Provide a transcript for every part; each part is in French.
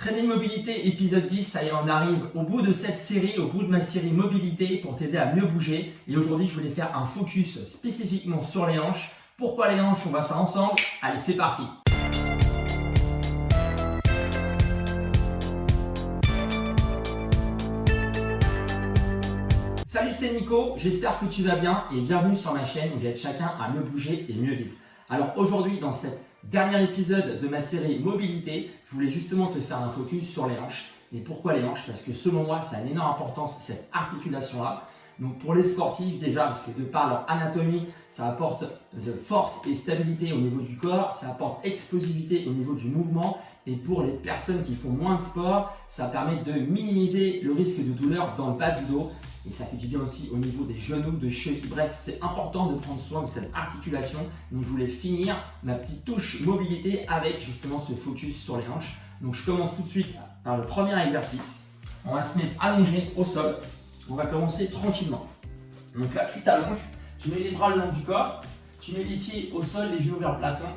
Training Mobilité épisode 10, ça y est, on arrive au bout de cette série, au bout de ma série Mobilité pour t'aider à mieux bouger. Et aujourd'hui, je voulais faire un focus spécifiquement sur les hanches. Pourquoi les hanches? On voit ça ensemble. Allez, c'est parti! Salut, c'est Nico, j'espère que tu vas bien et bienvenue sur ma chaîne où j'aide chacun à mieux bouger et mieux vivre. Alors aujourd'hui, dans cet dernier épisode de ma série Mobilité, je voulais justement te faire un focus sur les hanches. Et pourquoi les hanches? Parce que selon moi, ça a une énorme importance, cette articulation-là. Donc pour les sportifs déjà, parce que de par leur anatomie, ça apporte force et stabilité au niveau du corps, ça apporte explosivité au niveau du mouvement. Et pour les personnes qui font moins de sport, ça permet de minimiser le risque de douleur dans le bas du dos. Et ça fait du bien aussi au niveau des genoux, de chevilles. Bref, c'est important de prendre soin de cette articulation. Donc je voulais finir ma petite touche mobilité avec justement ce focus sur les hanches. Donc je commence tout de suite par le premier exercice. On va se mettre allongé au sol. On va commencer tranquillement. Donc là, tu t'allonges, tu mets les bras le long du corps, tu mets les pieds au sol, les genoux vers le plafond.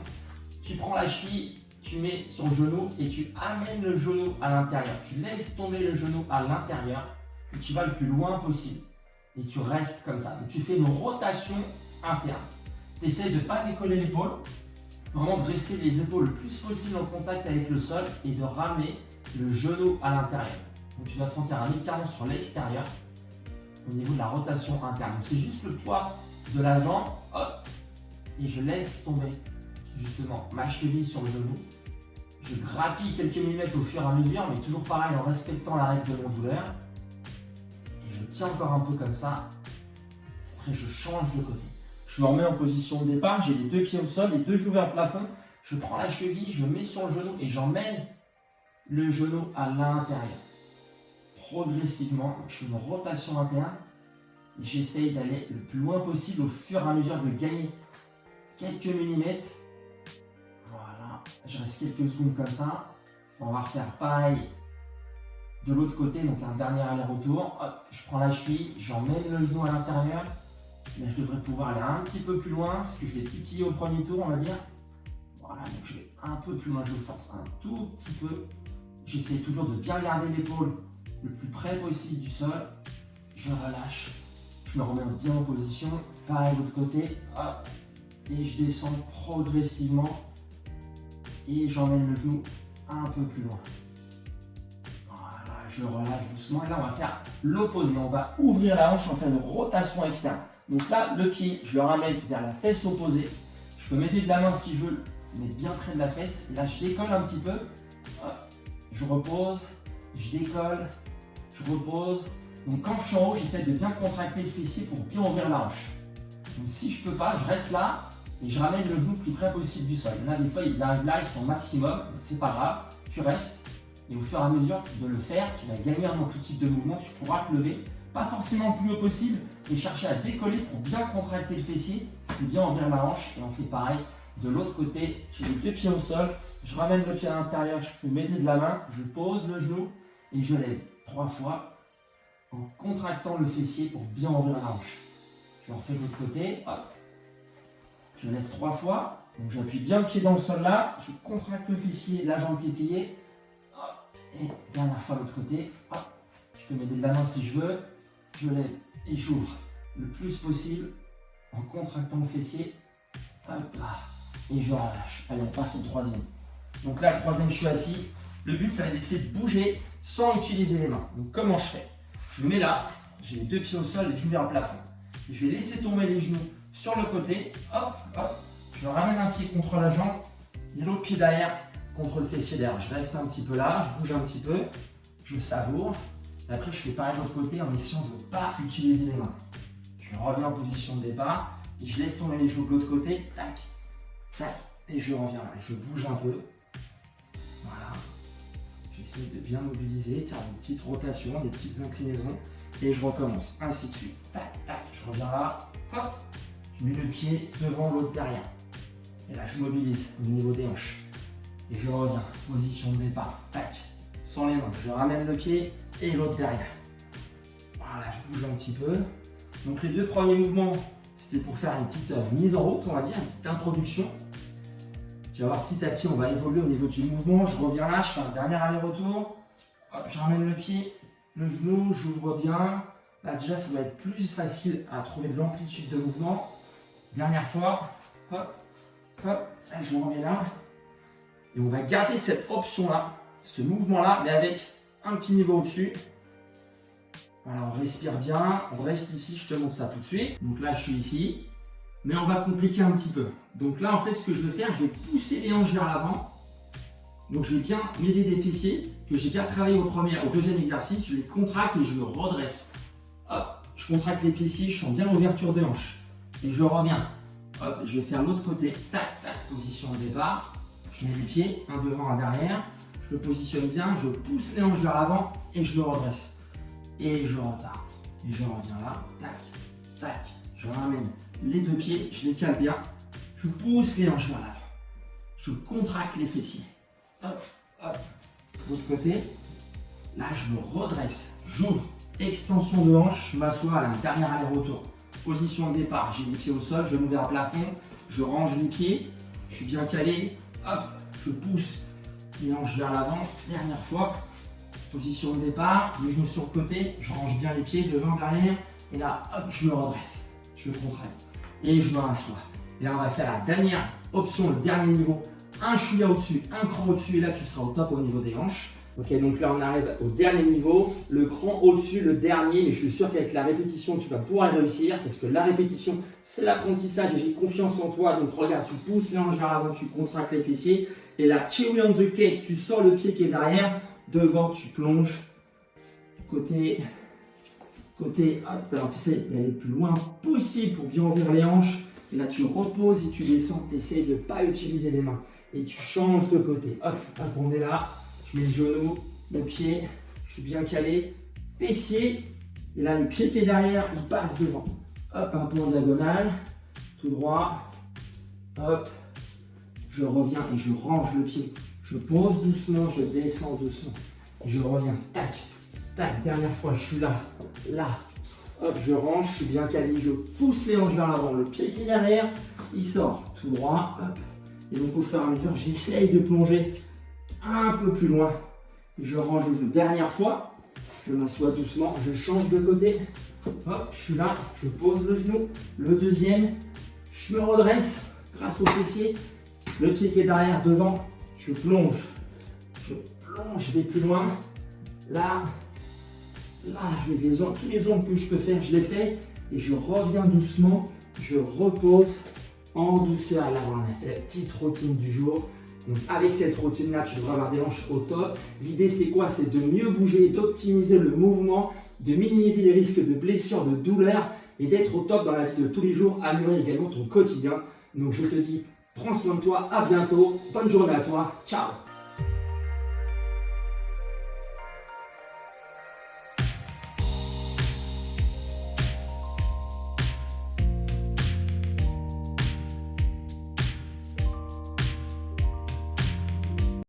Tu prends la cheville, tu mets sur le genou et tu amènes le genou à l'intérieur. Tu laisses tomber le genou à l'intérieur. Et tu vas le plus loin possible. Et tu restes comme ça. Donc tu fais une rotation interne. Tu essaies de ne pas décoller l'épaule. Vraiment de rester les épaules le plus possible en contact avec le sol et de ramener le genou à l'intérieur. Donc tu vas sentir un étirement sur l'extérieur au niveau de la rotation interne. Donc c'est juste le poids de la jambe. Hop. Et je laisse tomber justement ma cheville sur le genou. Je grappille quelques millimètres au fur et à mesure, mais toujours pareil en respectant la règle de non-douleur. Je tiens encore un peu comme ça. Après, je change de côté. Je me remets en position de départ. J'ai les deux pieds au sol, les deux genoux vers le plafond. Je prends la cheville, je mets sur le genou et j'emmène le genou à l'intérieur. Progressivement, je fais une rotation interne. Et j'essaye d'aller le plus loin possible au fur et à mesure de gagner quelques millimètres. Voilà. Je reste quelques secondes comme ça. On va refaire pareil. De l'autre côté, donc un dernier aller-retour, hop, je prends la cheville, j'emmène le genou à l'intérieur. Là, je devrais pouvoir aller un petit peu plus loin, parce que je vais titiller au premier tour, on va dire. Voilà, donc je vais un peu plus loin, je force un tout petit peu. J'essaie toujours de bien garder l'épaule le plus près possible du sol. Je relâche, je me remets bien en position. Pareil de l'autre côté, hop, et je descends progressivement. Et j'emmène le genou un peu plus loin. Je relâche doucement et là on va faire l'opposé, on va ouvrir la hanche, on fait une rotation externe. Donc là le pied, je le ramène vers la fesse opposée. Je peux m'aider de la main si je veux, mettre bien près de la fesse. Et là je décolle un petit peu, hop, je repose, je décolle, je repose. Donc quand je suis en haut, j'essaie de bien contracter le fessier pour bien ouvrir la hanche. Donc si je peux pas, je reste là et je ramène le genou le plus près possible du sol. Là des fois ils arrivent là, ils sont au maximum, c'est pas grave, tu restes. Et au fur et à mesure de le faire, tu vas gagner un tout type de mouvement, tu pourras te lever, pas forcément plus haut possible, mais chercher à décoller pour bien contracter le fessier et bien ouvrir la hanche. Et on fait pareil de l'autre côté, j'ai les deux pieds au sol, je ramène le pied à l'intérieur, je peux m'aider de la main, je pose le genou et je lève 3 fois en contractant le fessier pour bien ouvrir la hanche. Je refais de l'autre côté, hop, je lève 3 fois, donc j'appuie bien le pied dans le sol là, je contracte le fessier, la jambe qui est pliée. Et dernière fois de l'autre côté, hop, je peux m'aider de la main si je veux, je lève et j'ouvre le plus possible en contractant le fessier, hop là, et je relâche. Allez, on passe au troisième. Donc là, le troisième, je suis assis. Le but, ça va être d'essayer de bouger sans utiliser les mains. Donc comment je fais? Je me mets là, j'ai les deux pieds au sol et je vers le plafond. Je vais laisser tomber les genoux sur le côté, hop, hop, je ramène un pied contre la jambe et l'autre pied derrière contre le fessier derrière. Je reste un petit peu là, je bouge un petit peu, je savoure. Et après, je fais pareil de l'autre côté en essayant de ne pas utiliser les mains. Je reviens en position de départ et je laisse tomber les genoux de l'autre côté, tac, tac, et je reviens là. Je bouge un peu. Voilà. J'essaie de bien mobiliser, de faire une petite rotation, des petites inclinaisons et je recommence. Ainsi de suite. Tac, tac, je reviens là, hop, je mets le pied devant l'autre derrière. Et là, je mobilise au niveau des hanches. Et je reviens, position de départ, tac, sans les mains, je ramène le pied et l'autre derrière. Voilà, je bouge un petit peu. Donc les deux premiers mouvements, c'était pour faire une petite mise en route, on va dire, une petite introduction. Tu vas voir, petit à petit, on va évoluer au niveau du mouvement. Je reviens là, je fais un dernier aller-retour. Hop, je ramène le pied, le genou, j'ouvre bien. Là, déjà, ça va être plus facile à trouver de l'amplitude de mouvement. Dernière fois. Hop, hop, là, je remets là. Et on va garder cette option-là, ce mouvement-là, mais avec un petit niveau au-dessus. Voilà, on respire bien, on reste ici, je te montre ça tout de suite. Donc là, je suis ici, mais on va compliquer un petit peu. Donc là, en fait, ce que je vais faire, je vais pousser les hanches vers l'avant. Donc je vais bien m'aider des fessiers que j'ai déjà travaillé au deuxième exercice. Je les contracte et je me redresse. Hop, je contracte les fessiers, je sens bien l'ouverture de hanche. Et je reviens. Hop, je vais faire l'autre côté. Tac, tac, position de départ. Je mets les pieds, un devant, un derrière. Je me positionne bien, je pousse les hanches vers l'avant et je me redresse. Et je repars. Et je reviens là. Tac, tac. Je ramène les deux pieds, je les cale bien. Je pousse les hanches vers l'avant. Je contracte les fessiers. Hop, hop. L'autre côté. Là, je me redresse. J'ouvre. Extension de hanche. Je m'assois à un dernier aller-retour. Position de départ. J'ai les pieds au sol. Je m'ouvre vers le plafond. Je range les pieds. Je suis bien calé. Hop. Je pousse les hanches vers l'avant. Dernière fois. Position de départ. Les genoux sur le côté. Je range bien les pieds devant, derrière. Et là, hop, je me redresse. Je contracte. Et je me rassois. Et là, on va faire la dernière option, le dernier niveau. Un chouïa au-dessus, un cran au-dessus. Et là, tu seras au top au niveau des hanches. Ok, donc là, on arrive au dernier niveau. Le cran au-dessus, le dernier. Mais je suis sûr qu'avec la répétition, tu vas pouvoir réussir. Parce que la répétition, c'est l'apprentissage. Et j'ai confiance en toi. Donc regarde, tu pousses les hanches vers l'avant, tu contractes les fessiers. Et là, cherry on the cake, tu sors le pied qui est derrière. Devant, tu plonges. Côté, hop, alors tu essaies d'aller le plus loin possible pour bien ouvrir les hanches. Et là, tu reposes et tu descends. Tu essaies de ne pas utiliser les mains. Et tu changes de côté. Hop, hop, on est là. Tu mets le genou, le pied. Je suis bien calé. Fessier. Et là, le pied qui est derrière, il passe devant. Hop, un peu en diagonale. Tout droit. Hop. Je reviens et je range le pied. Je pose doucement, je descends doucement. Je reviens. Tac, tac. Dernière fois, je suis là. Là. Hop, je range, je suis bien calé. Je pousse les hanches vers l'avant. Le pied qui est derrière, il sort tout droit. Hop. Et donc, au fur et à mesure, j'essaye de plonger un peu plus loin. Et je range le genou. Dernière fois, je m'assois doucement. Je change de côté. Hop, je suis là. Je pose le genou. Le deuxième. Je me redresse grâce au fessier. Le pied qui est derrière, devant. Je plonge, je vais plus loin. Là, je vais tous les angles que je peux faire, je les fais. Et je reviens doucement, je repose en douceur. Là, on a fait la petite routine du jour. Donc avec cette routine-là, tu devras avoir des hanches au top. L'idée, c'est quoi? C'est de mieux bouger, d'optimiser le mouvement, de minimiser les risques de blessures, de douleurs et d'être au top dans la vie de tous les jours, améliorer également ton quotidien. Donc je te dis, prends soin de toi, à bientôt, bonne journée à toi, ciao!